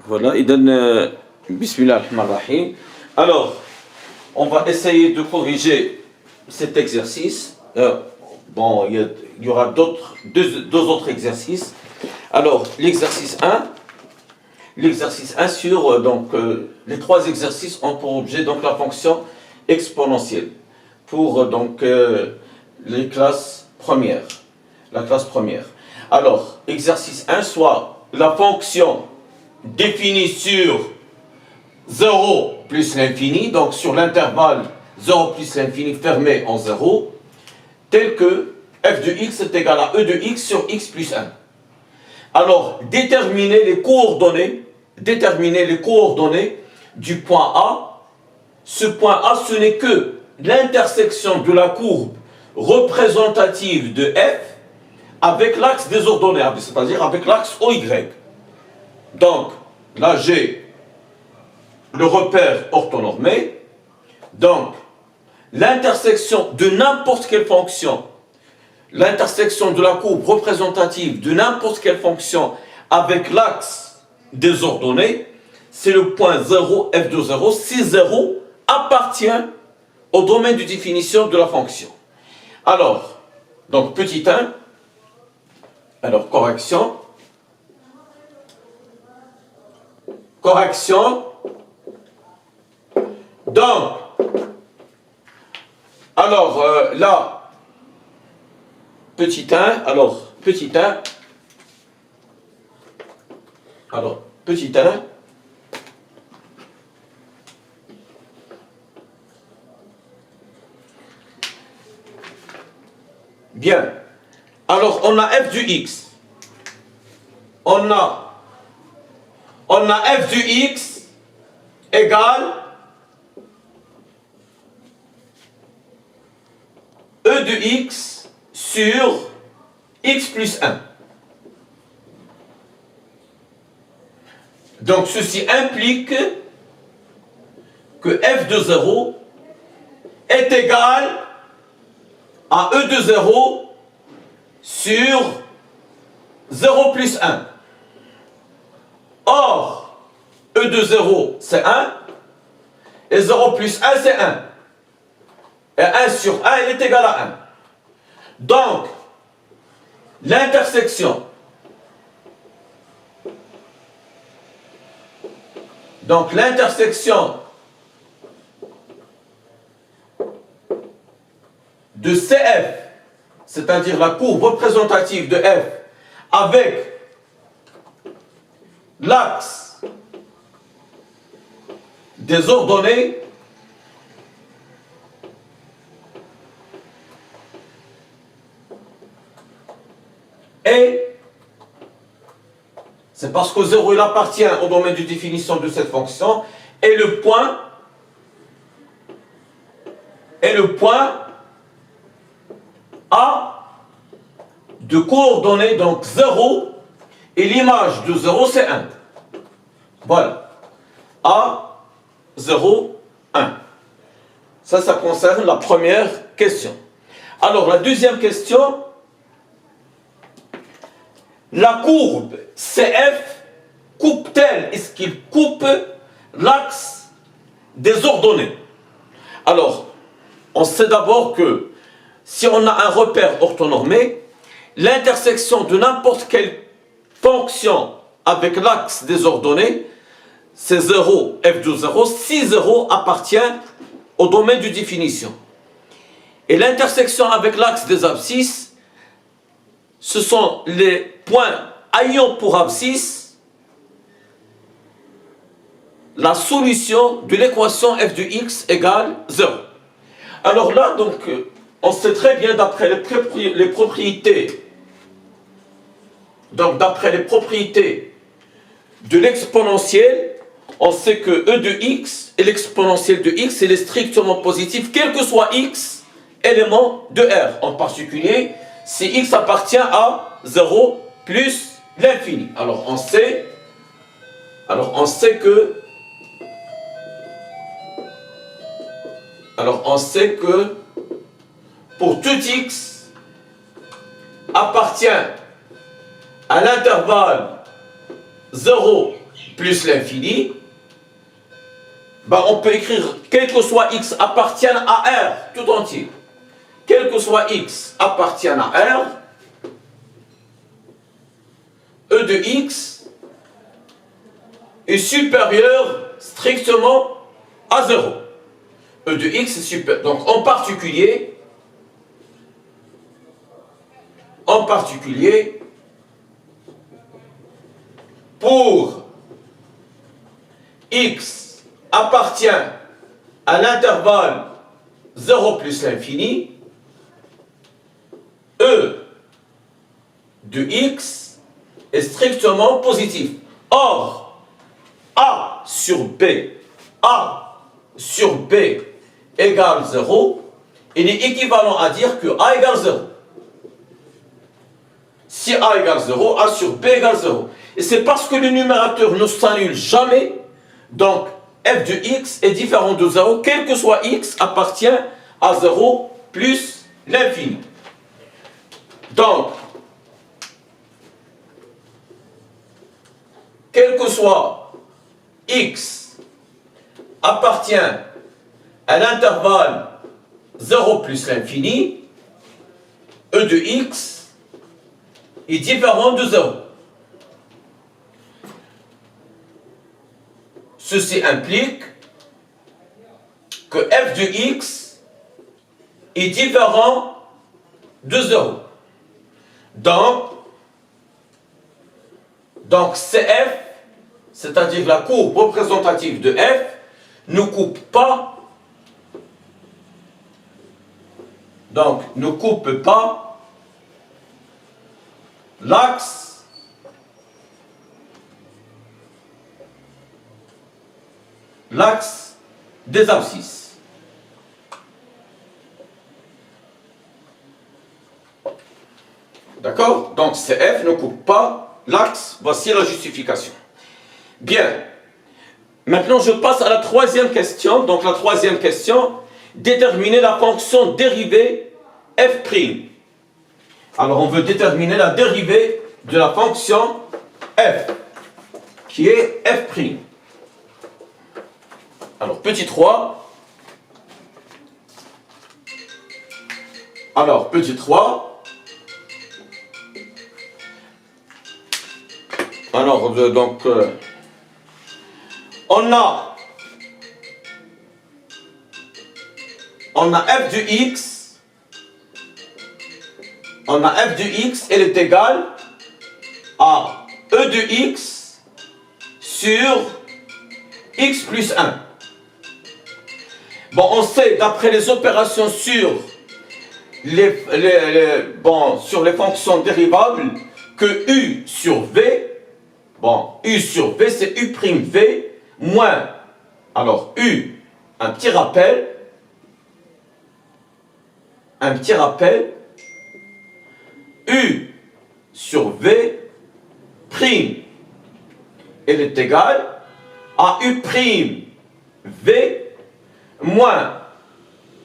Voilà, il donne Bismillah ar-Rahman ar-Rahim. Alors, on va essayer de corriger cet exercice. Bon, il y aura deux autres exercices. Alors, l'exercice 1 sur les trois exercices ont pour objet donc la fonction exponentielle pour les classes premières, la classe première. Alors, exercice 1, soit la fonction définie sur 0 plus l'infini, donc sur l'intervalle 0 plus l'infini fermé en 0, tel que f de x est égal à e de x sur x plus 1. Alors, déterminer les coordonnées du point A. Ce point A, ce n'est que l'intersection de la courbe représentative de f avec l'axe des ordonnées, c'est-à-dire avec l'axe OY. Donc, là j'ai le repère orthonormé. Donc, l'intersection de n'importe quelle fonction, l'intersection de la courbe représentative de n'importe quelle fonction avec l'axe des ordonnées, c'est le point 0, f de 0, si 0 appartient au domaine de définition de la fonction. Alors, donc petit 1, alors correction, donc, alors là, petit 1, alors petit 1, bien, alors on a f du x, on a f du x égale e de x sur x plus 1. Donc ceci implique que f de 0 est égal à e de 0 sur 0 plus 1. Or, e de 0 c'est 1 et 0 plus 1 c'est 1. Et 1 sur 1 il est égal à 1. Donc, l'intersection de CF, c'est-à-dire la courbe représentative de F, avec l'axe des ordonnées et c'est parce que 0 il appartient au domaine de définition de cette fonction et le point A de coordonnées donc 0 et l'image de 0 c'est 1. Voilà. A, 0, 1. Ça concerne la première question. Alors la deuxième question, la courbe CF coupe-t-elle, est-ce qu'il coupe l'axe des ordonnées? Alors, on sait d'abord que si on a un repère orthonormé, l'intersection de n'importe quelle fonction avec l'axe des ordonnées, c'est 0, f de 0, si 0 appartient au domaine de définition. Et l'intersection avec l'axe des abscisses, ce sont les points ayant pour abscisse la solution de l'équation f de x égale 0. Alors là, donc, on sait très bien d'après les propriétés, donc d'après les propriétés de l'exponentielle, on sait que e de x et l'exponentielle de x, il est strictement positif, quel que soit x, élément de R. En particulier, si x appartient à 0 plus l'infini. Alors on sait que pour tout x appartient à l'intervalle 0 plus l'infini, ben on peut écrire quel que soit x appartienne à R tout entier. Quel que soit x appartienne à R, E de x est supérieur strictement à 0. E de x est supérieur. Donc en particulier, pour x appartient à l'intervalle 0 plus l'infini, E de x est strictement positif. Or, A sur B égale 0, il est équivalent à dire que A égale 0. Si A égale 0, A sur B égale 0. Et c'est parce que le numérateur ne s'annule jamais, donc f de x est différent de 0, quel que soit x appartient à 0 plus l'infini. Donc, quel que soit x appartient à l'intervalle 0 plus l'infini, E de x est différent de 0. Ceci implique que f de x est différent de 0. Donc CF, c'est-à-dire la courbe représentative de f, ne coupe pas, l'axe des abscisses. D'accord? Donc CF ne coupe pas l'axe. Voici la justification. Bien. Maintenant, je passe à la troisième question. Donc la troisième question, déterminer la fonction dérivée f'. Alors on veut déterminer la dérivée de la fonction f, qui est f'. Alors, petit 3. Alors, petit 3. Alors, on a f de x. On a f de x, elle est égale à E de x sur x plus 1. Bon, on sait, d'après les opérations sur les fonctions dérivables, que U sur V, U sur V, c'est U'V moins, alors U, un petit rappel, U sur V prime, elle est égale à U prime V moins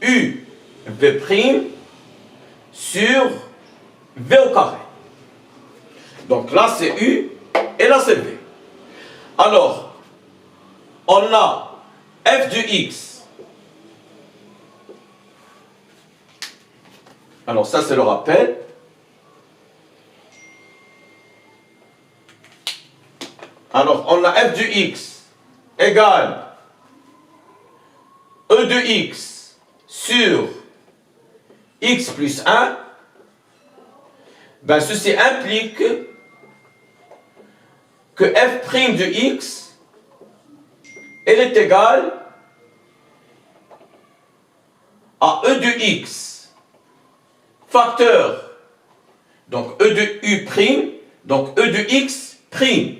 U V prime sur V au carré. Donc là c'est U et là c'est V. Alors, on a f de x. Alors ça c'est le rappel. Alors on a f de x égale E de x sur x plus 1. Ben ceci implique que f' de x, elle est égale à E de x facteur, donc E de u', donc E de x prime,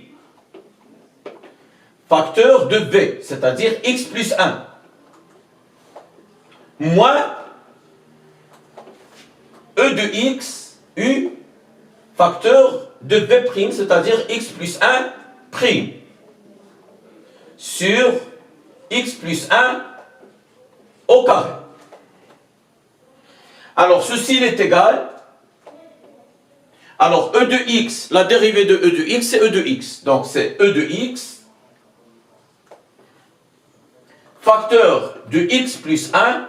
facteur de v, c'est-à-dire x plus 1, moins E de x, u, facteur de v', c'est-à-dire x plus 1 prime, sur x plus 1 au carré. Alors, ceci est égal. Alors, E de x, la dérivée de E de x, c'est E de x. Donc, c'est E de x facteur de x plus 1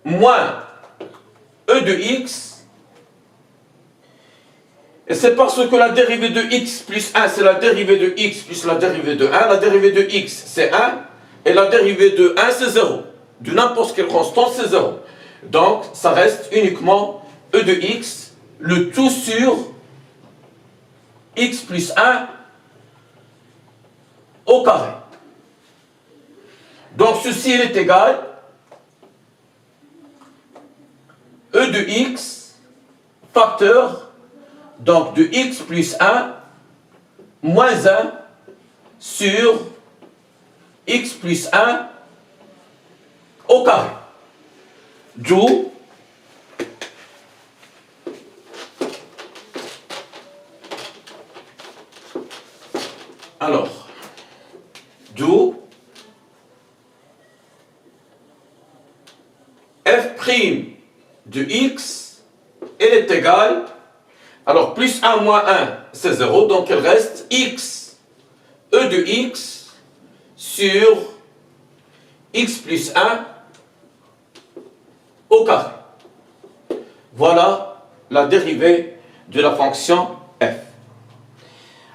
moins e de x. Et c'est parce que la dérivée de x plus 1, c'est la dérivée de x plus la dérivée de 1. La dérivée de x, c'est 1. Et la dérivée de 1, c'est 0. De n'importe quelle constante, c'est 0. Donc, ça reste uniquement e de x, le tout sur x plus 1 au carré. Donc, ceci il est égal e de x facteur donc de x plus 1 moins 1 sur x plus 1 au carré. D'où f' de x, elle est égale, alors plus 1 moins 1, c'est 0, donc il reste x, e de x, sur x plus 1 au carré. Voilà la dérivée de la fonction f.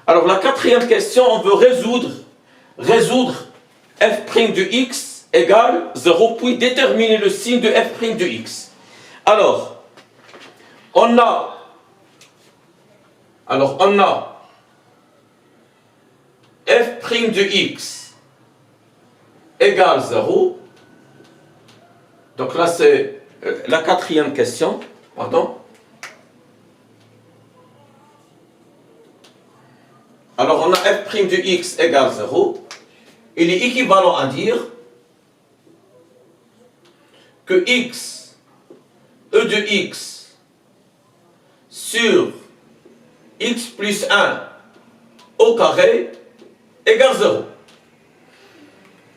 Alors la quatrième question, on veut résoudre f' de x égale 0, puis déterminer le signe de f' de x. Alors, on a f' de x égale 0. Donc là, c'est la quatrième question. Pardon. Alors, on a f' de x égale 0. Il est équivalent à dire que x, e de x, sur x plus 1 au carré égale 0.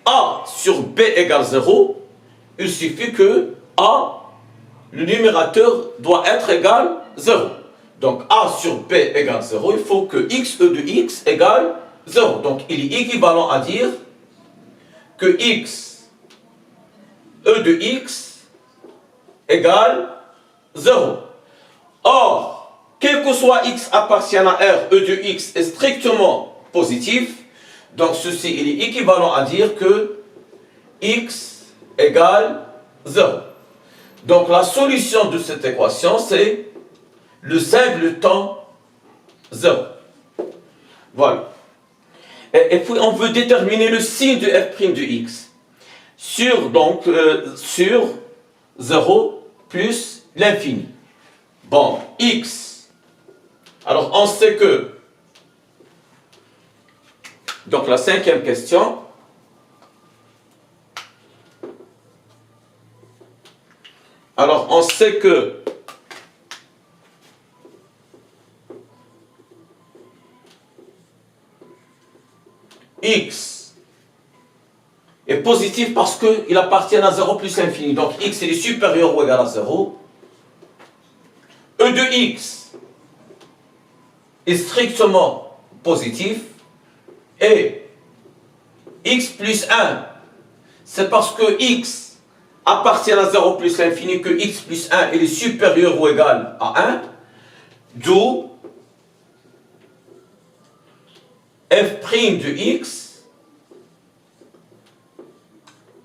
A sur b égale 0, il suffit que A, le numérateur, doit être égal 0. Donc A sur b égale 0, il faut que x, e de x égale 0. Donc il est équivalent à dire que x, e de x égale 0. Or, quel que soit x appartiennent à R, e de x est strictement positif. Donc ceci, il est équivalent à dire que x égale 0. Donc la solution de cette équation, c'est le simple temps 0. Voilà. Et puis on veut déterminer le signe de f' de x sur 0 plus l'infini. Bon, x. Alors on sait que, donc la cinquième question, alors on sait que x est positif parce qu'il appartient à 0 plus l'infini. Donc x est supérieur ou égal à 0. E de x est strictement positif. Et x plus 1, c'est parce que x appartient à 0 plus l'infini que x plus 1 est supérieur ou égal à 1. D'où f' de x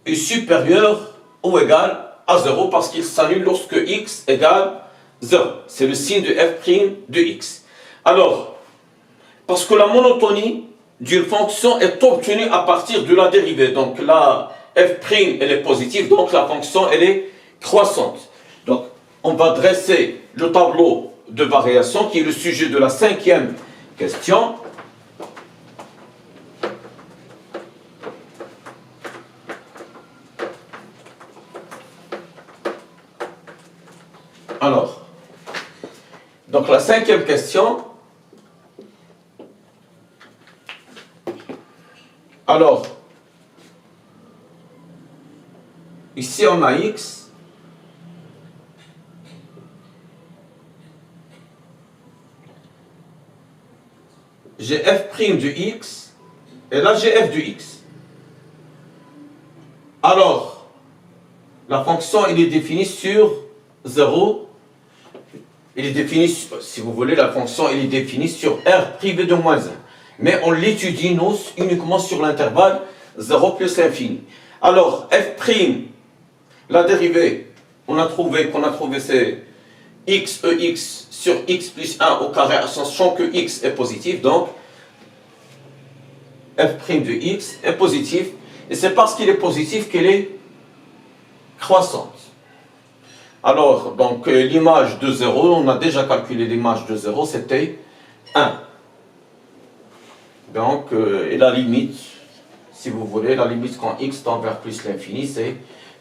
est supérieur ou égal à 0 parce qu'il s'annule lorsque x égale 0. C'est le signe de f' de x. Alors, parce que la monotonie d'une fonction est obtenue à partir de la dérivée. Donc la f', elle est positive, donc la fonction, elle est croissante. Donc, on va dresser le tableau de variation qui est le sujet de la cinquième question. Alors, donc la cinquième question. Alors, ici on a x. J'ai f' de x. Et là j'ai f de x. la fonction elle est définie sur 0. Il est défini, si vous voulez, la fonction elle est définie sur R privé de moins 1. Mais on l'étudie, nous, uniquement sur l'intervalle 0 plus l'infini. Alors, f', la dérivée, qu'on a trouvé c'est x ex sur x plus 1 au carré, sachant que x est positif, donc f' de x est positif, et c'est parce qu'il est positif qu'elle est croissante. Alors, donc, l'image de 0, on a déjà calculé l'image de 0, c'était 1. Donc, et la limite, si vous voulez, la limite quand x tend vers plus l'infini, c'est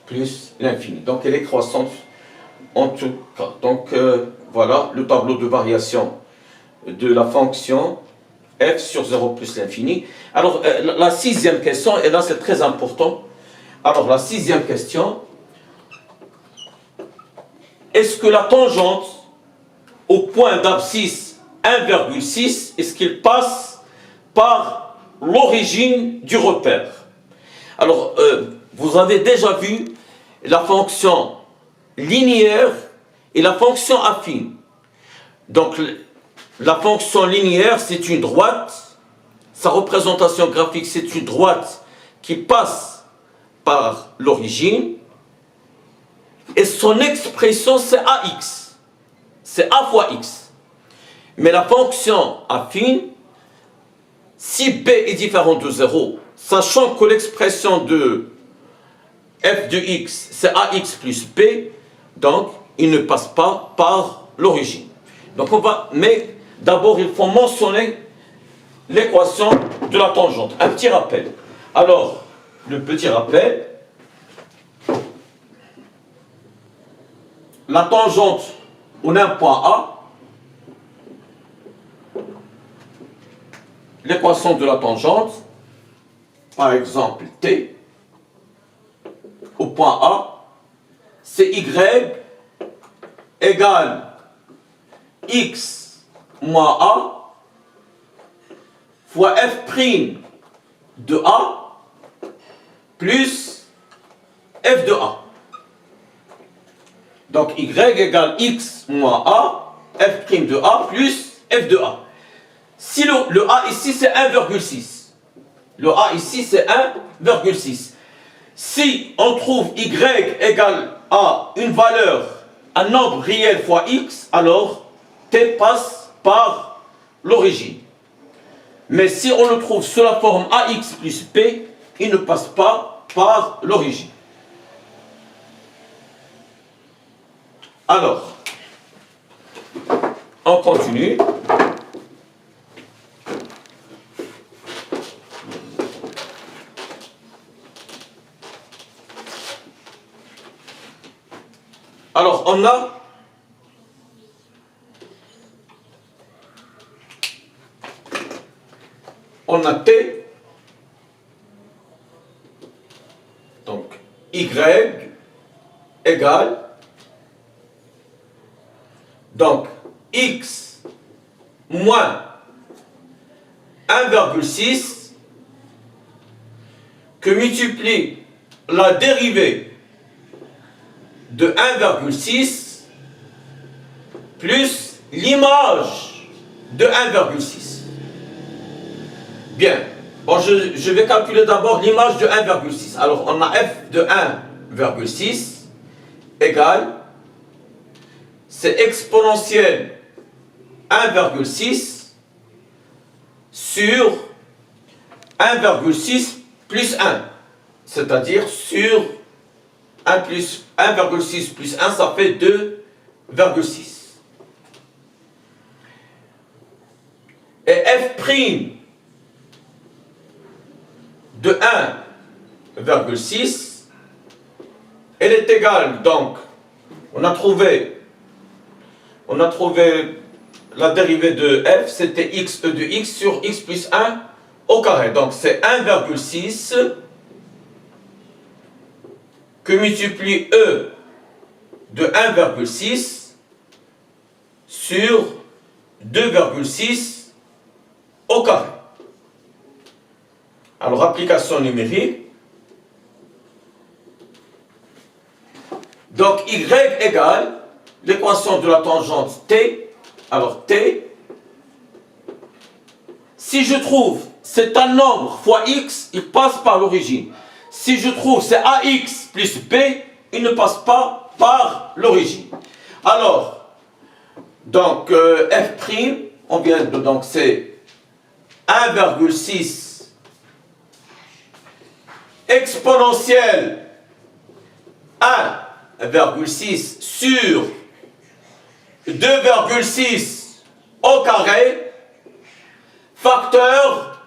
plus l'infini. Donc, elle est croissante en tout cas. Donc, voilà le tableau de variation de la fonction f sur 0 plus l'infini. Alors, la sixième question, et là c'est très important. Alors, la sixième question, est-ce que la tangente au point d'abscisse 1,6, est-ce qu'il passe par l'origine du repère? Alors, vous avez déjà vu la fonction linéaire et la fonction affine. Donc, la fonction linéaire, c'est une droite. Sa représentation graphique, c'est une droite qui passe par l'origine. Et son expression, c'est AX. C'est A fois X. Mais la fonction affine, si B est différent de 0, sachant que l'expression de f de x, c'est AX plus B, donc il ne passe pas par l'origine. Donc on va, mais d'abord il faut mentionner l'équation de la tangente. Un petit rappel. Alors, le petit rappel, la tangente, on a un point A, l'équation de la tangente, par exemple T, au point A, c'est Y égale X moins A fois F' de A plus F de A. Donc Y égale X moins A, F' de A plus F de A. Si le A ici c'est 1,6, le A ici c'est 1,6. Si on trouve Y égale à une valeur, un nombre réel fois X, alors T passe par l'origine. Mais si on le trouve sous la forme AX plus P, il ne passe pas par l'origine. Alors, on continue. Alors, on a T, donc Y égale, donc X moins 1,6 que multiplie la dérivée de 1,6 plus l'image de 1,6. Bien. Bon, je vais calculer d'abord l'image de 1,6. Alors, on a f de 1,6 égale, c'est exponentielle 1,6 sur 1,6 plus 1. C'est-à-dire sur 1,6 plus 1, ça fait 2,6. Et f' de 1,6, elle est égale, donc, on a trouvé la dérivée de f, c'était x de x sur x plus 1 au carré. Donc, c'est 1,6 que multiplie e de 1,6 sur 2,6 au carré. Alors, application numérique. Donc y égale l'équation de la tangente t. Alors t, si je trouve c'est un nombre fois x, il passe par l'origine. Si je trouve c'est ax plus b, il ne passe pas par l'origine. Alors, donc f', on vient de, donc c'est 1,6 exponentielle 1,6 sur 2,6 au carré, facteur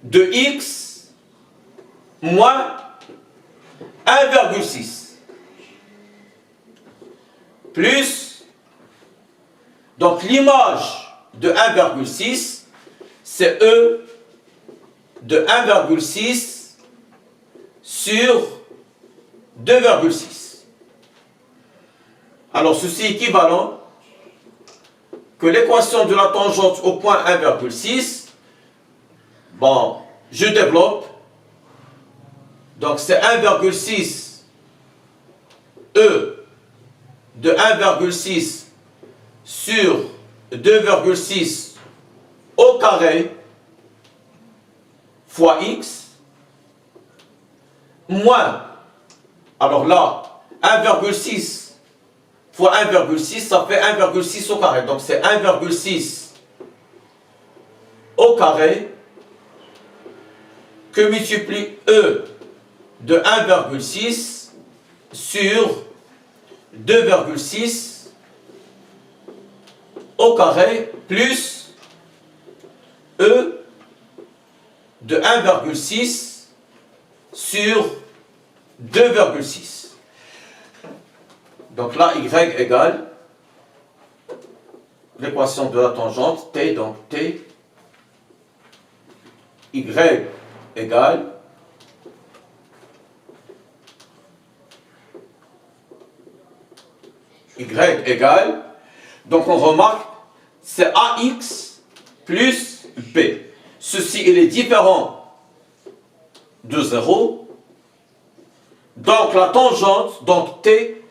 de x moins 1,6 plus, donc l'image de 1,6 c'est E de 1,6 sur 2,6. Alors ceci est équivalent que l'équation de la tangente au point 1,6, bon, je développe, donc c'est 1,6 E de 1,6 sur 2,6 au carré fois x moins, alors là, 1,6 fois 1,6, ça fait 1,6 au carré. Donc c'est 1,6 au carré que multiplie E de 1,6 sur 2,6 au carré plus E de 1,6 sur 2,6. Donc là, y égale l'équation de la tangente, t, donc t, y égale donc on remarque, c'est ax plus b. Ceci, il est différent de 0. Donc la tangente, donc t,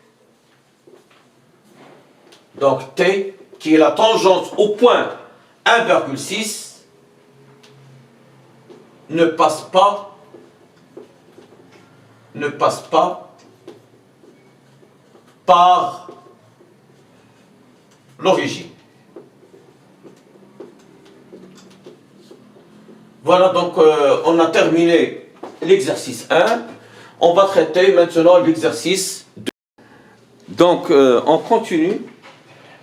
qui est la tangente au point 1,6, ne passe pas par l'origine. Voilà, donc on a terminé l'exercice 1. On va traiter maintenant l'exercice 2. Donc on continue.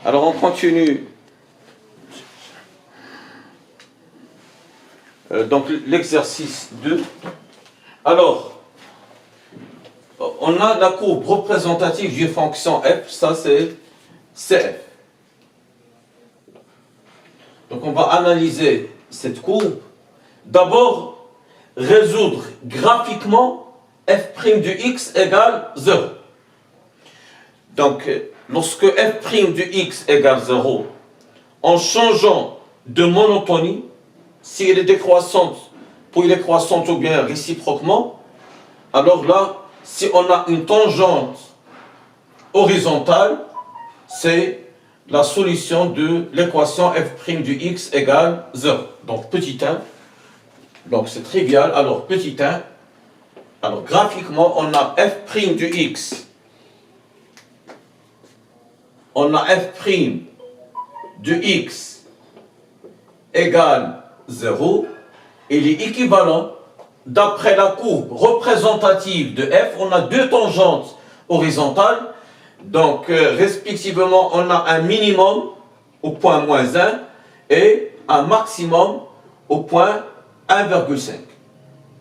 Alors on continue. Donc l'exercice 2. Alors, on a la courbe représentative d'une fonction f, ça c'est CF. Donc on va analyser cette courbe. D'abord, résoudre graphiquement f' de x égale 0. Donc, lorsque f' de x égale 0, en changeant de monotonie, si elle est décroissante, pour il est croissante ou bien réciproquement, alors là, si on a une tangente horizontale, c'est la solution de l'équation f' de x égale 0. Donc petit 1, donc c'est trivial, alors petit 1, alors graphiquement on a f' de x, on a f' de x égale 0, il est équivalent, d'après la courbe représentative de f, on a deux tangentes horizontales, donc respectivement on a un minimum au point moins 1 et un maximum au point 1,5.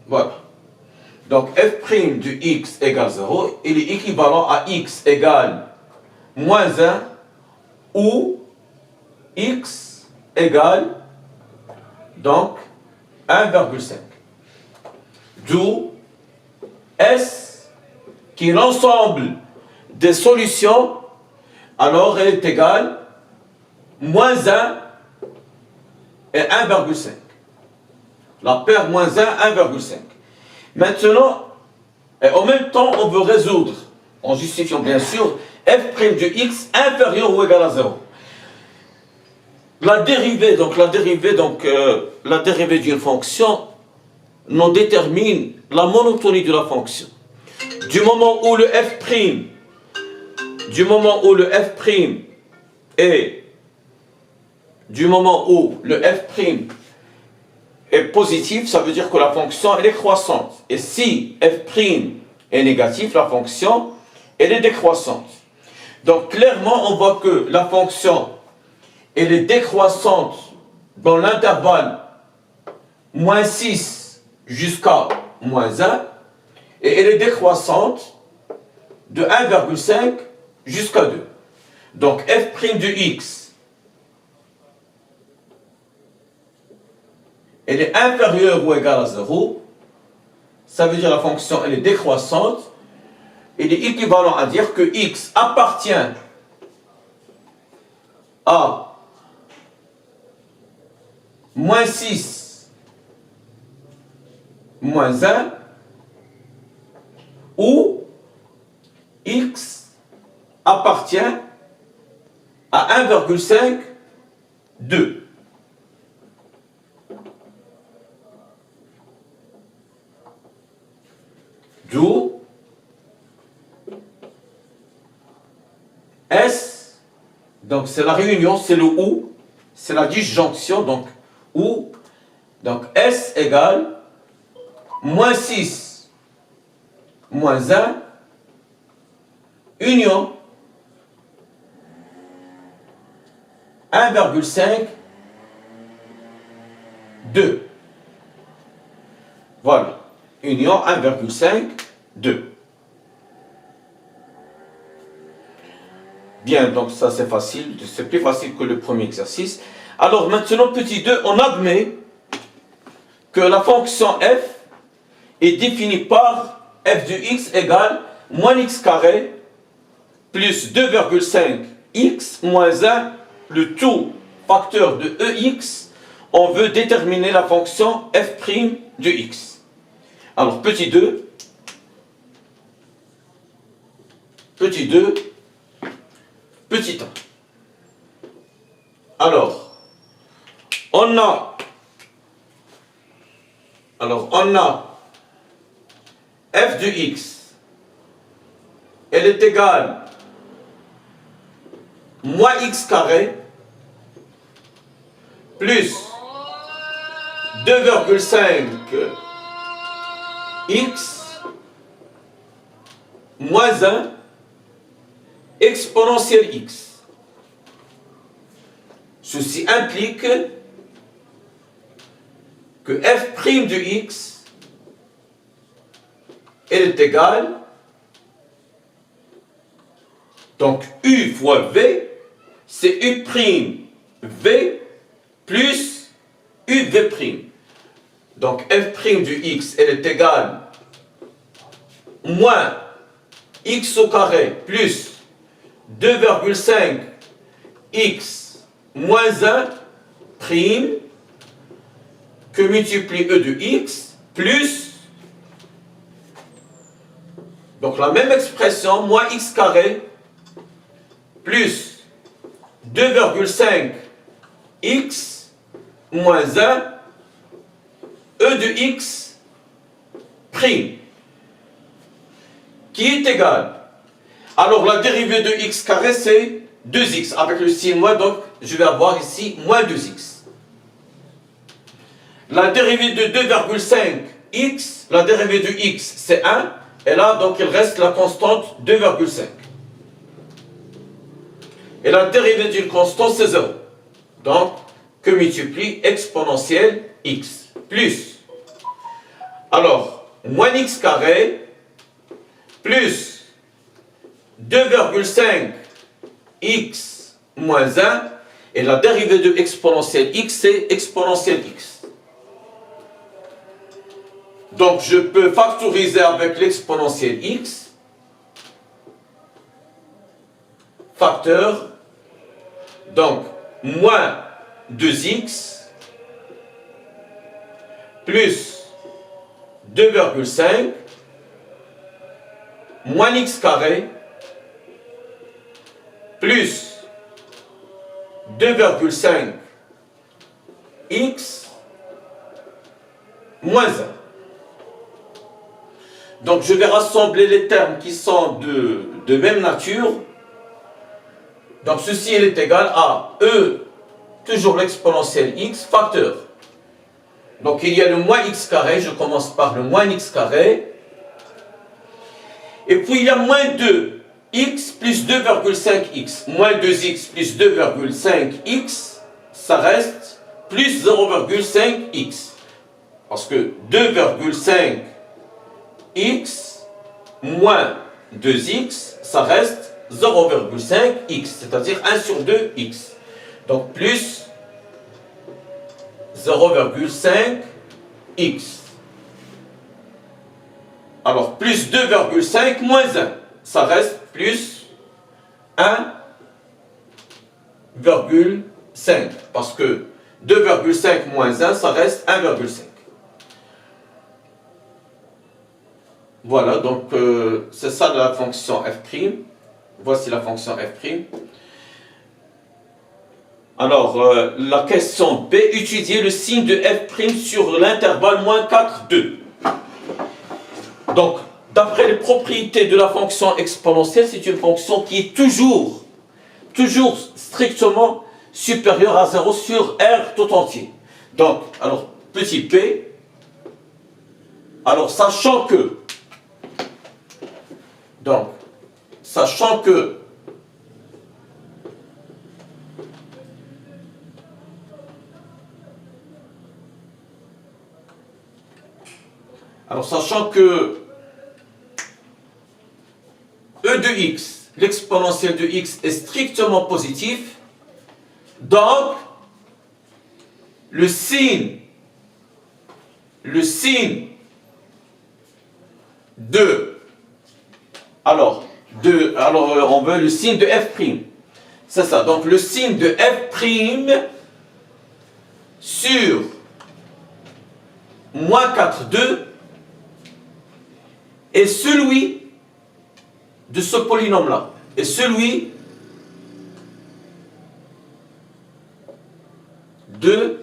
Voilà. Donc f' de x égale 0, il est équivalent à x égale moins 1 ou x égale donc 1,5. D'où S, qui est l'ensemble des solutions, alors elle est égale moins 1 et 1,5. La paire moins 1, 1,5. Maintenant, et en même temps, on veut résoudre en justifiant bien sûr f' de x inférieur ou égal à 0. La dérivée d'une fonction nous détermine la monotonie de la fonction. Du moment où le f' est positif, ça veut dire que la fonction elle est croissante. Et si f' est négatif, la fonction elle est décroissante. Donc clairement, on voit que la fonction elle est décroissante dans l'intervalle moins 6 jusqu'à moins 1, et elle est décroissante de 1,5 jusqu'à 2. Donc f' de x, elle est inférieure ou égale à 0, ça veut dire la fonction elle est décroissante. Il est équivalent à dire que x appartient à moins 6, moins 1, ou x appartient à 1,5, 2. D'où S, donc c'est la réunion, c'est le ou, c'est la disjonction, donc ou, donc S égale moins 6, moins 1, union 1,5, 2. Voilà, union 1,5, 2. Bien, donc ça c'est facile, c'est plus facile que le premier exercice. Alors maintenant, petit 2, on admet que la fonction f est définie par f de x égale moins x carré plus 2,5 x moins 1, le tout facteur de ex. On veut déterminer la fonction f' de x. Alors petit 2, petit 1. Alors, on a f de x, elle est égale moins x carré plus 2,5 x moins 1 exponentielle x. Ceci implique que f' de x elle est égale, donc u fois v, c'est u' v plus uv'. Donc f' de x elle est égale moins x au carré plus 2,5 x moins 1 prime que multiplie e de x plus, donc la même expression, moins x carré plus 2,5 x moins 1 e de x prime qui est égal. Alors la dérivée de x carré c'est 2x avec le signe moins, donc je vais avoir ici moins 2x. La dérivée de 2,5 x, la dérivée de x c'est 1, et là donc il reste la constante 2,5. Et la dérivée d'une constante c'est 0. Donc que multiplie exponentielle x plus. Alors moins x carré plus 2,5 x moins 1, et la dérivée de exponentielle x c'est exponentielle x. Donc je peux factoriser avec l'exponentielle x, facteur, donc moins 2x plus 2,5 moins x carré plus 2,5 x moins 1. Donc je vais rassembler les termes qui sont de même nature. Donc ceci est égal à e, toujours l'exponentielle x, facteur. Donc il y a le moins x carré, je commence par le moins x carré. Et puis il y a moins 2x plus 2,5x. Moins 2x plus 2,5x, ça reste plus 0,5x. Parce que 2,5x moins 2x, ça reste 0,5x, c'est-à-dire 1 sur 2x. Donc plus 0,5x. Alors plus 2,5 moins 1, ça reste plus 1,5. Parce que 2,5 moins 1, ça reste 1,5. Voilà, donc c'est ça la fonction f'. Voici la fonction f'. Alors, la question B, étudier le signe de f' sur l'intervalle moins 4, 2. Donc, d'après les propriétés de la fonction exponentielle, c'est une fonction qui est toujours strictement supérieure à 0 sur R tout entier. Donc, alors, petit p, alors sachant que e de x, l'exponentielle de x est strictement positif, donc le signe de, alors on veut le signe de f', c'est ça, donc le signe de f' sur moins 4, 2 est celui de ce polynôme-là, est celui de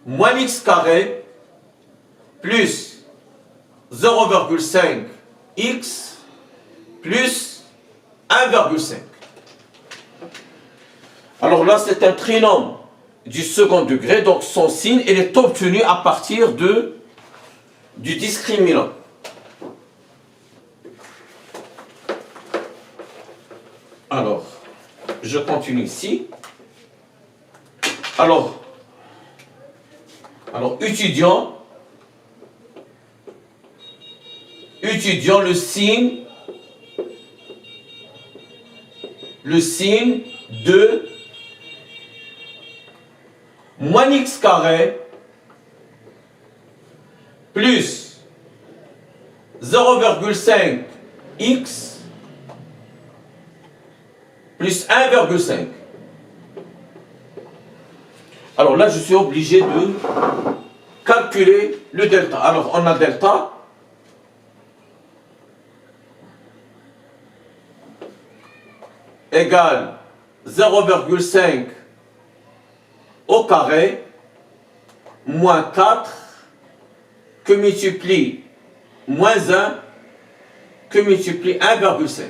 moins x carré plus 0,5 x plus 1,5. Alors là, c'est un trinôme du second degré, donc son signe il est obtenu à partir du discriminant. Alors, je continue ici. Alors étudions le signe de moins x carré plus 0,5 x plus 1,5. Alors là, je suis obligé de calculer le delta. Alors, on a delta égale 0,5 au carré moins 4 que multiplie moins 1 que multiplie 1,5.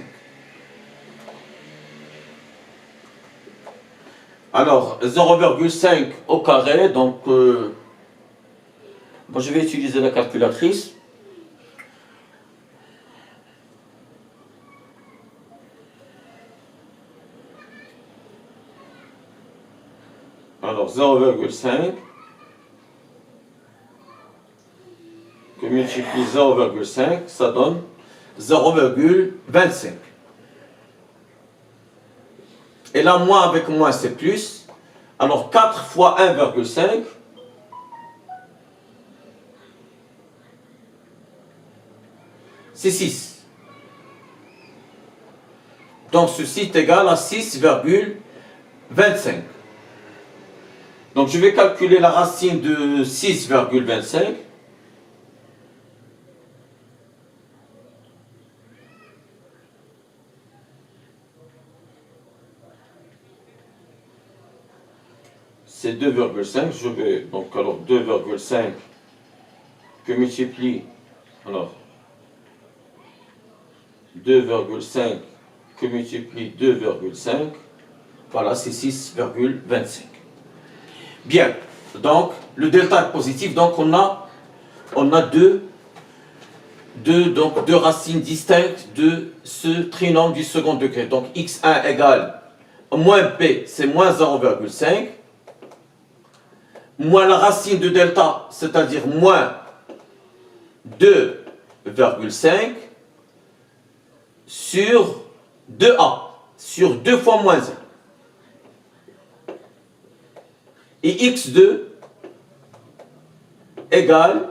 Alors, 0,5 au carré, donc je vais utiliser la calculatrice. Alors, 0,5 que multiplie 0,5, ça donne 0,25. Et là, moins avec moins, c'est plus. Alors, 4 fois 1,5, c'est 6. Donc, ceci est égal à 6,25. Donc, je vais calculer la racine de 6,25. c'est 2,5. Je vais, donc, alors 2,5 que multiplie, alors 2,5 que multiplie 2,5, voilà, c'est 6,25. Bien, donc le delta est positif, donc on a deux racines distinctes de ce trinôme du second degré. Donc x1 égale moins p, c'est moins 0,5, moins la racine de delta, c'est-à-dire moins 2,5, sur 2a, sur 2 fois moins 1. Et x2 égale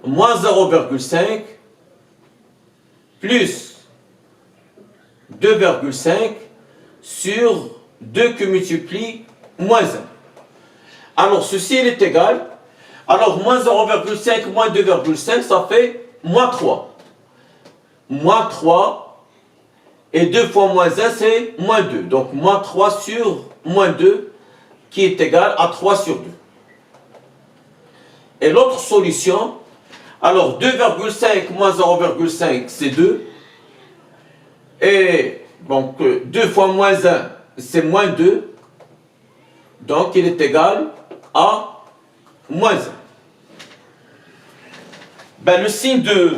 moins 0,5 plus 2,5 sur 2 que multiplie moins 1. Alors ceci il est égal. Alors moins 0,5 moins 2,5 ça fait moins 3. Moins 3 et 2 fois moins 1 c'est moins 2. Donc moins 3 sur moins 2 qui est égal à 3 sur 2. Et l'autre solution, alors 2,5 moins 0,5 c'est 2. Et donc 2 fois moins 1 c'est moins 2. Donc il est égal à moins 1. Ben, le signe de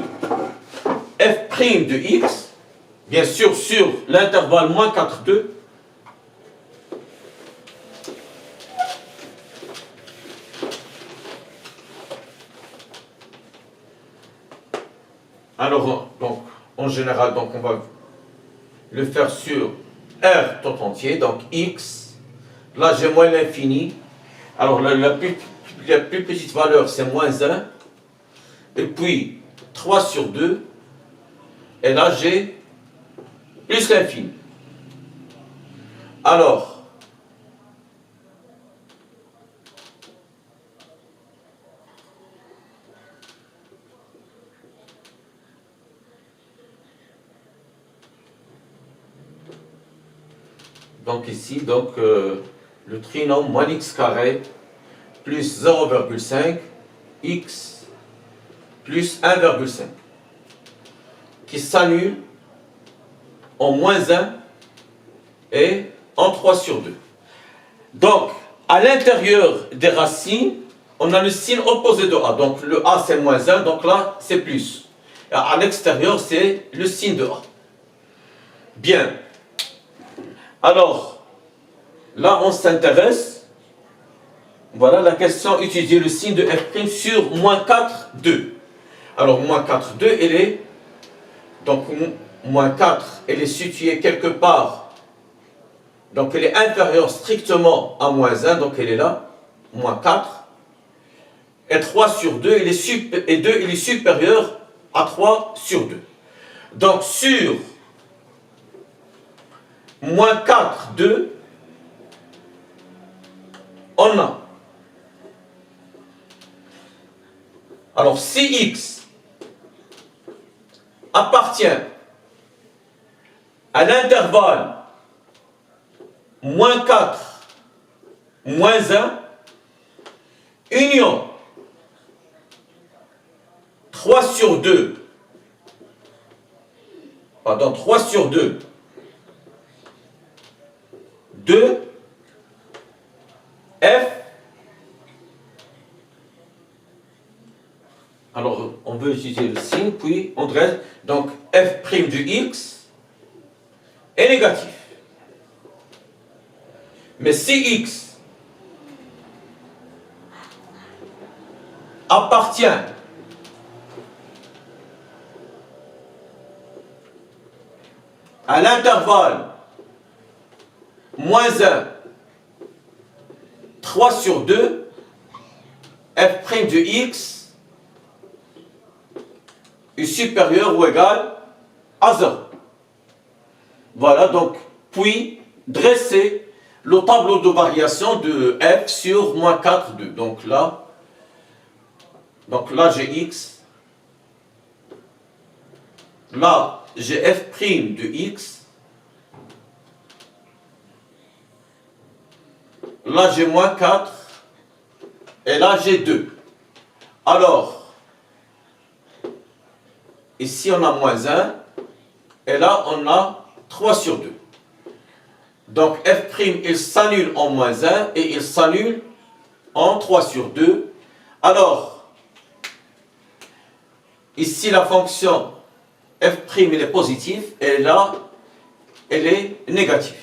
f' de x, bien sûr sur l'intervalle moins 4, 2, alors donc en général donc on va le faire sur R tout entier, donc x, là j'ai moins l'infini, alors la plus petite valeur c'est moins 1, et puis 3 sur 2, et là j'ai plus l'infini. Alors, donc ici, donc, le trinôme moins x carré plus 0,5 x plus 1,5 qui s'annule en moins 1 et en 3 sur 2. Donc, à l'intérieur des racines, on a le signe opposé de A. Donc, le A c'est moins 1, donc là c'est plus. Et à l'extérieur, c'est le signe de A. Bien. Alors, là on s'intéresse, voilà la question, étudier le signe de f' sur moins 4, 2. Alors, moins 4, 2, elle est, donc moins 4, elle est située quelque part, donc elle est inférieure strictement à moins 1, donc elle est là, moins 4. Et 3 sur 2, il est supérieur à 3 sur 2. Donc sur moins 4, 2, on a, alors si x appartient à l'intervalle moins 4, moins 1, union 3 sur 2, pardon, 3 sur 2, 2, f, alors on veut utiliser le signe, puis on dresse, donc f' de x est négatif. Mais si x appartient à l'intervalle moins 1, 3 sur 2, f' de x est supérieur ou égal à 0. Voilà, donc, puis dresser le tableau de variation de f sur moins 4, 2. Donc là j'ai x. Là, j'ai f' de x. là j'ai moins 4, et là j'ai 2. Alors, ici on a moins 1, et là on a 3 sur 2. Donc f' il s'annule en moins 1 et il s'annule en 3 sur 2. Alors, ici la fonction f' elle est positive et là elle est négative.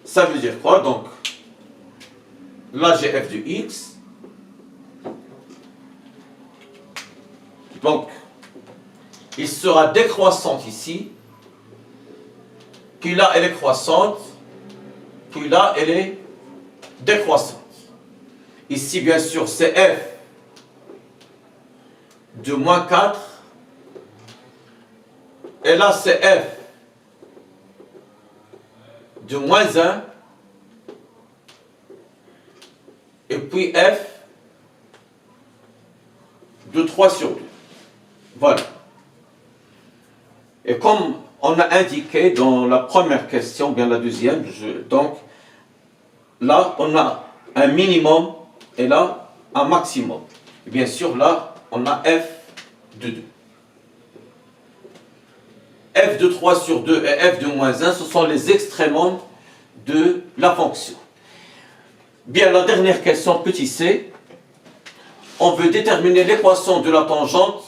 Ça veut dire quoi? Donc, là j'ai f de x. Donc, il sera décroissante ici. Puis là, elle est croissante. Puis là, elle est décroissante. Ici, bien sûr, c'est f de moins 4. Et là, c'est f de moins 1. Et puis f de 3 sur 2. Voilà. Et comme on a indiqué dans la première question, bien la deuxième, donc là on a un minimum et là un maximum. Et bien sûr là on a f de 2. F de 3 sur 2 et f de moins 1, ce sont les extrémums de la fonction. Bien, la dernière question, petit c. On veut déterminer l'équation de la tangente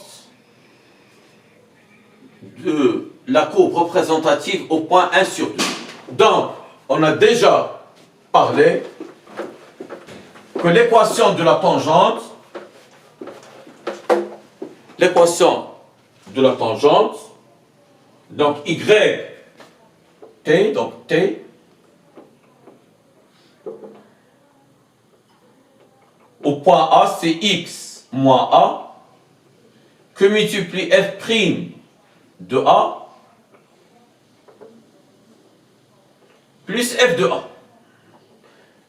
de la courbe représentative au point 1 sur 2. Donc, on a déjà parlé que l'équation de la tangente, donc y, t, donc t, au point A, c'est x moins a, que multiplie f' de a, plus f de a.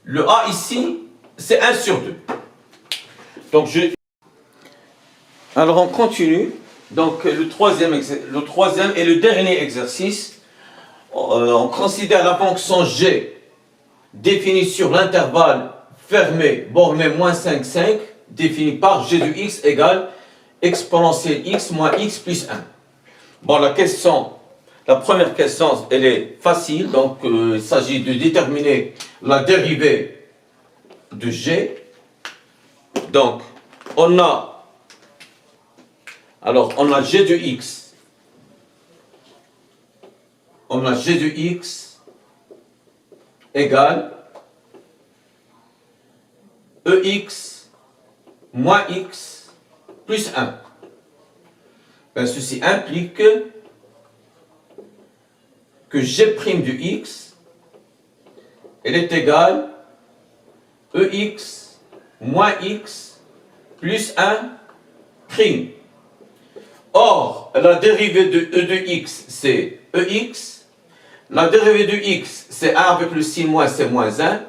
Le a ici, c'est 1 sur 2. Donc, alors, on continue. Donc, le troisième et le dernier exercice, on considère la fonction g définie sur l'intervalle fermé, borné moins 5, 5, définie par g de x égale exponentielle x moins x plus 1. Bon, la première question, elle est facile. Donc, il s'agit de déterminer la dérivée de g. Donc, on a g de x. On a g de x égale ex moins x plus 1. Ben, ceci implique que g' de x elle est égale ex moins x plus 1 prime. Or, la dérivée de e de x, c'est ex. La dérivée de x, c'est 1 avec le signe moins, c'est moins 1.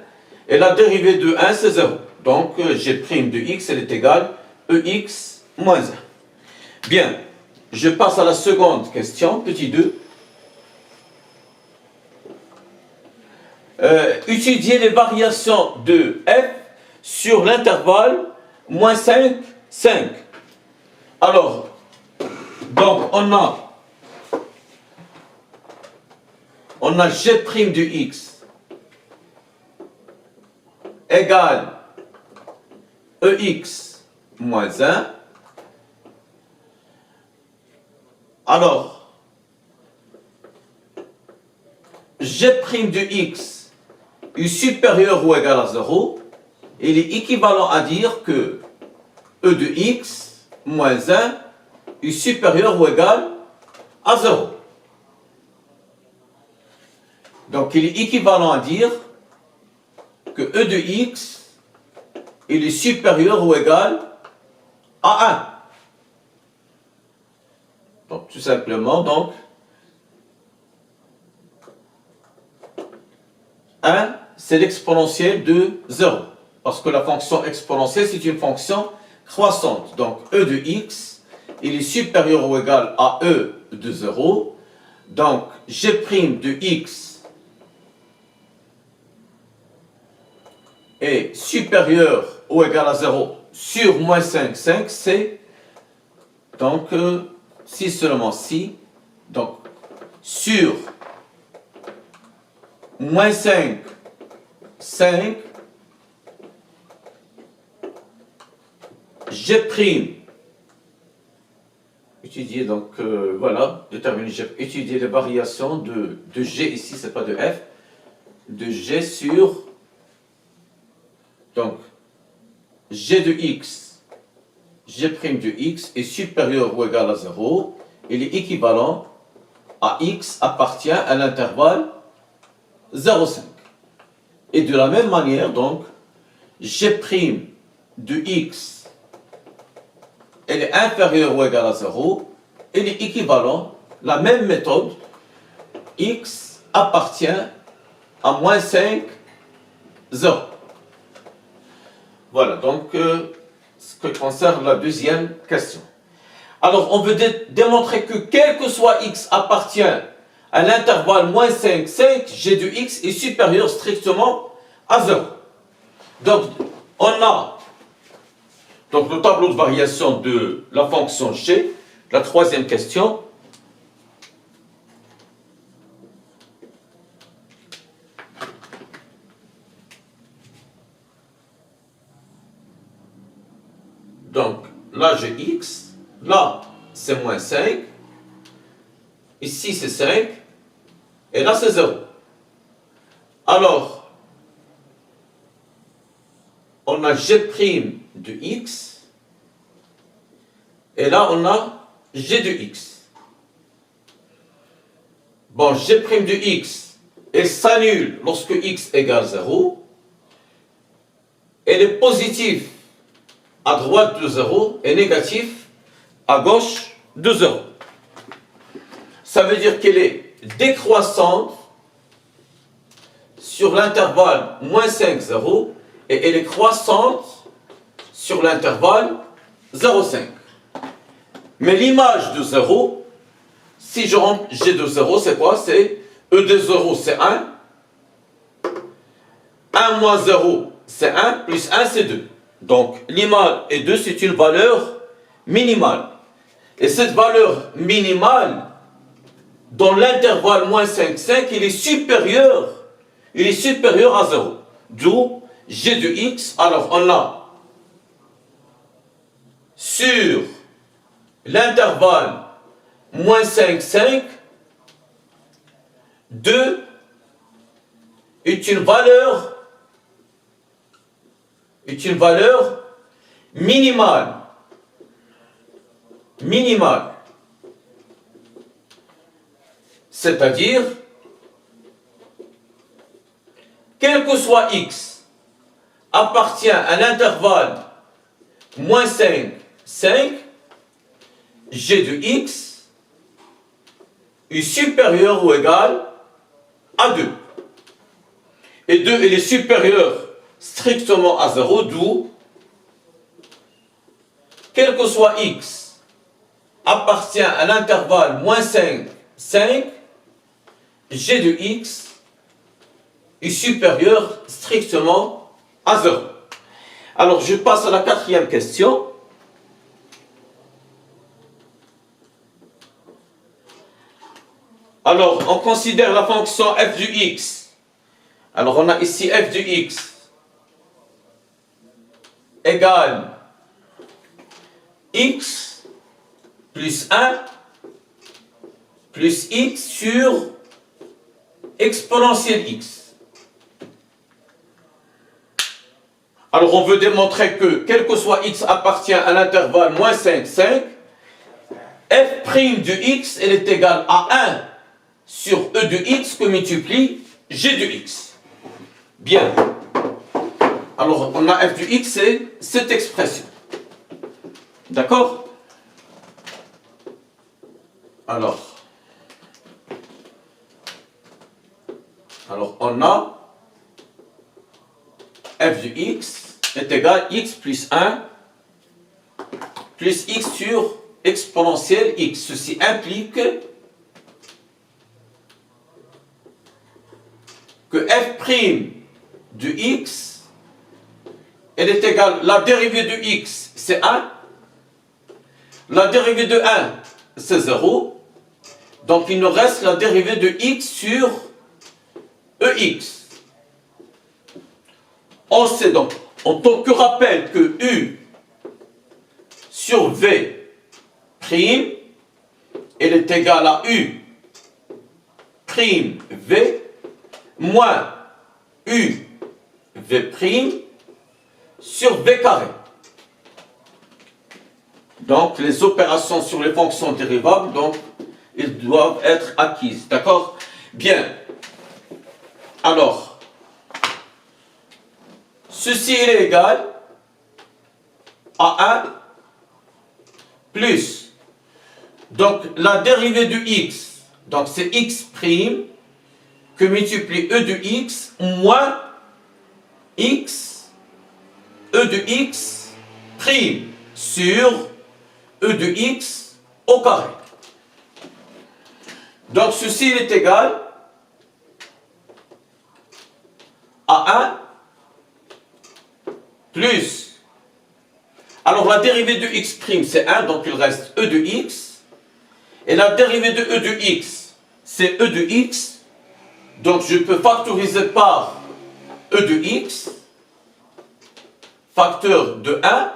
Et la dérivée de 1, c'est 0. Donc, g' de x, elle est égale ex moins 1. Bien, je passe à la seconde question, petit 2. Étudier les variations de f sur l'intervalle moins 5, 5. Alors, donc on a g' de x égale ex moins 1. Alors, g' de x est supérieur ou égal à 0, il est équivalent à dire que e de x moins 1 est supérieur ou égal à 0. Donc, il est équivalent à dire que e de x il est supérieur ou égal à 1. Donc, tout simplement, donc, 1, c'est l'exponentielle de 0. Parce que la fonction exponentielle, c'est une fonction croissante. Donc, e de x, il est supérieur ou égal à e de 0. Donc, g' de x est supérieur ou égal à 0 sur moins 5, 5, c'est donc si seulement si, donc sur moins 5, 5, G', étudier donc voilà, déterminer étudier les variations de G ici, c'est pas de F, de G sur donc G de X, G' de X est supérieur ou égal à 0, il est équivalent à X appartient à l'intervalle 0,5. Et de la même manière, donc, G' de X, elle est inférieure ou égale à 0, elle est équivalent, la même méthode, X appartient à moins 5, 0. Voilà, donc, ce qui concerne la deuxième question. Alors, on veut démontrer que quel que soit X appartient à l'intervalle moins 5, 5, G de X est supérieur strictement à 0. Donc, on a donc, le tableau de variation de la fonction G, la troisième question. Donc, là j'ai X, là c'est moins 5, ici c'est 5, et là c'est 0. Alors, on a G' de X, et là on a G de X. Bon, G' de X, elle s'annule lorsque X égale 0, elle est positive à droite de 0 et négatif à gauche de 0. Ça veut dire qu'elle est décroissante sur l'intervalle moins 5, 0 et elle est croissante sur l'intervalle 0,5. Mais l'image de 0, si je rentre G de 0, c'est quoi? C'est E de 0, c'est 1. 1 moins 0, c'est 1, plus 1, c'est 2. Donc, l'image est 2, c'est une valeur minimale. Et cette valeur minimale, dans l'intervalle moins 5, 5, il est supérieur à 0. D'où G de X, alors on a sur l'intervalle moins 5, 5, 2 est une valeur minimale. C'est-à-dire, quel que soit X appartient à l'intervalle moins 5, 5, G de X est supérieur ou égal à 2. Et 2, il est supérieur strictement à 0, d'où, quel que soit X appartient à l'intervalle moins 5, 5, G de X est supérieur strictement à 0. Alors, je passe à la quatrième question. Alors, on considère la fonction f de x. Alors, on a ici f de x égale x plus 1 plus x sur exponentielle x. Alors, on veut démontrer que, quel que soit x appartient à l'intervalle moins 5, 5, f' de x, elle est égale à 1 sur e de x que multiplie g de x. Bien. Alors, on a f de x, c'est cette expression. D'accord? Alors, on a f de x est égal à x plus 1 plus x sur exponentielle x. Ceci implique que f' de x elle est égale, la dérivée de x, c'est 1. La dérivée de 1, c'est 0. Donc, il nous reste la dérivée de x sur ex. On sait donc, en tant que rappel, que u sur v prime, elle est égale à u prime v moins u v prime sur v carré. Donc, les opérations sur les fonctions dérivables, donc, ils doivent être acquises. D'accord? Bien. Alors, ceci il est égal à 1 plus, donc, la dérivée de x, donc c'est x prime, que multiplie e de x moins x, e de x prime sur e de x au carré. Donc ceci est égal à 1 plus, alors la dérivée de x prime c'est 1, donc il reste e de x, et la dérivée de e de x c'est e de x, donc je peux factoriser par e de x, facteur de 1,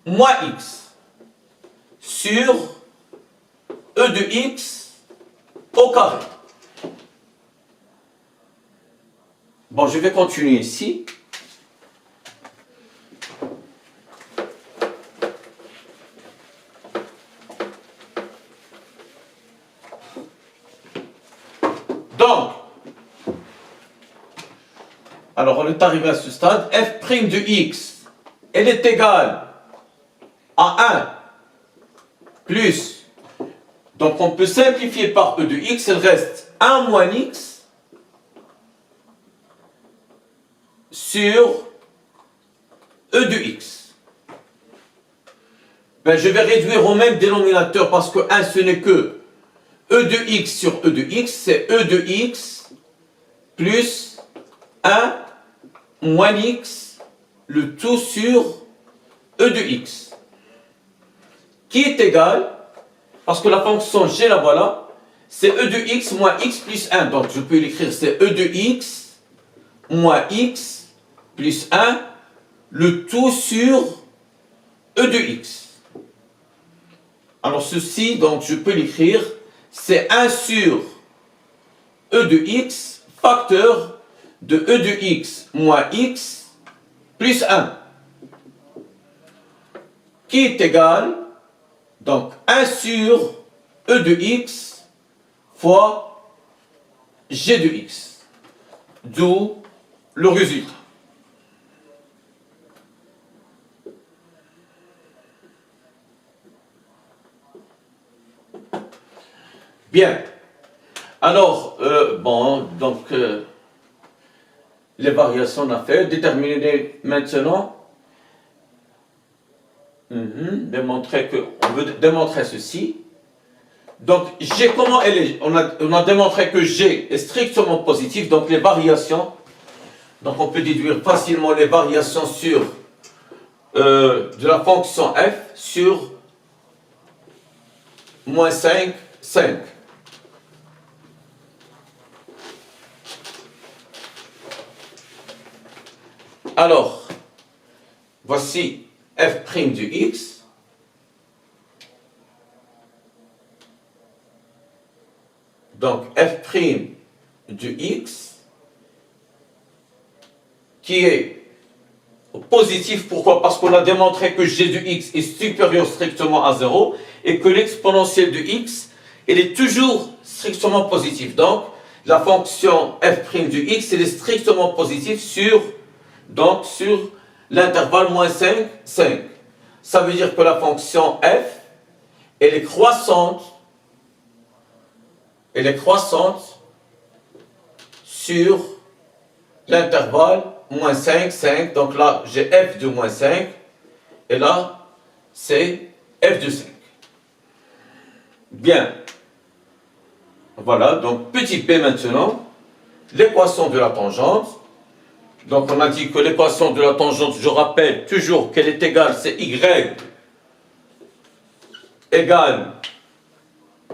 moins x, sur e de x au carré. Bon, je vais continuer ici. Donc, alors on est arrivé à ce stade, f' de x, elle est égale à 1 plus, donc on peut simplifier par e de x, il reste 1 moins x sur e de x. Ben, je vais réduire au même dénominateur parce que 1 ce n'est que e de x sur e de x, c'est e de x plus 1 moins x, le tout sur e de x, qui est égal, parce que la fonction g, la voilà, c'est e de x moins x plus 1, donc je peux l'écrire, c'est e de x moins x plus 1, le tout sur e de x. Alors ceci, donc je peux l'écrire, c'est 1 sur e de x, facteur de e de x moins x plus 1, qui est égal, donc 1 sur e de x fois g de x, d'où le résultat. Bien. Alors, les variations on a fait, déterminer maintenant, démontrer que, on veut démontrer ceci. Donc, G, comment elle est? On a démontré que G est strictement positif, donc les variations, donc on peut déduire facilement les variations sur de la fonction f sur moins 5, 5. Alors, voici f' du x. Donc, f' du x qui est positif. Pourquoi? Parce qu'on a démontré que g de x est supérieur strictement à 0 et que l'exponentielle de x, elle est toujours strictement positive. Donc, la fonction f' du x, elle est strictement positive sur l'intervalle moins 5, 5. Ça veut dire que la fonction f, elle est croissante sur l'intervalle moins 5, 5. Donc là, j'ai f de moins 5, et là, c'est f de 5. Bien. Voilà, donc petit p maintenant, l'équation de la tangente. Donc on a dit que l'équation de la tangente, je rappelle toujours qu'elle est égale, c'est y égale,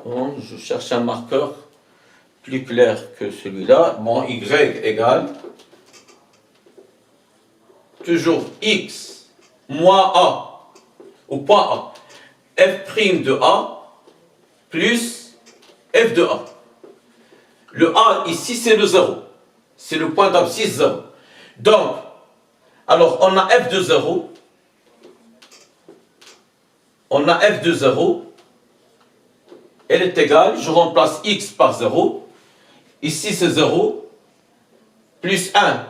bon, je cherche un marqueur plus clair que celui-là, bon, y égale, toujours x moins a, au point a, f' de a plus f de a. Le a ici c'est le 0, c'est le point d'abscisse 0. Donc, alors on a f de 0, elle est égale, je remplace x par 0, ici c'est 0, plus 1,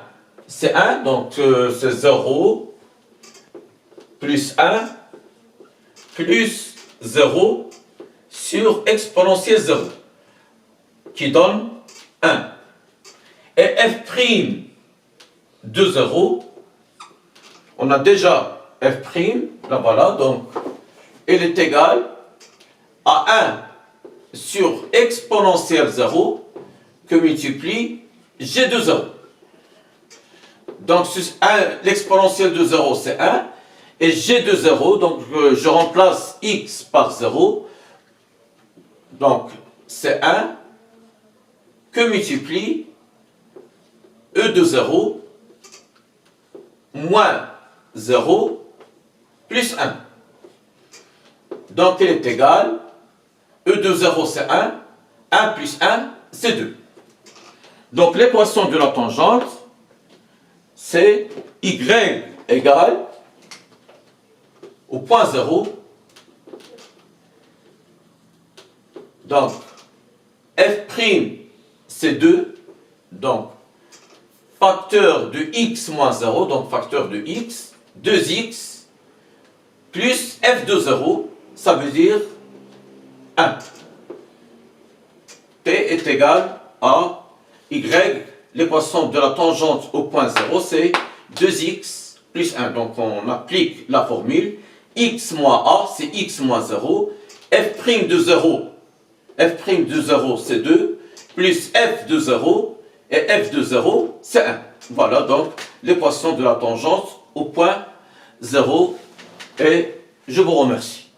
c'est 1, donc c'est 0, plus 1, plus 0, sur exponentielle 0, qui donne 1. Et f' de 0, on a déjà f', là voilà, donc elle est égale à 1 sur exponentielle 0 que multiplie g de 0. Donc l'exponentielle de 0 c'est 1 et g de 0, donc je remplace x par 0, donc c'est 1 que multiplie e de 0 moins 0 plus 1. Donc elle est égale, e de 0 c'est 1, 1 plus 1 c'est 2. Donc l'équation de la tangente, c'est y égale au point 0. Donc f' c'est 2, donc facteur de x moins 0, donc facteur de x, 2x, plus f de 0, ça veut dire 1. P est égal à y, l'équation de la tangente au point 0, c'est 2x plus 1. Donc on applique la formule, x moins a, c'est x moins 0, f' de 0, c'est 2, plus f de 0, et f de 0, c'est 1. Voilà donc l'équation de la tangente au point 0, et je vous remercie.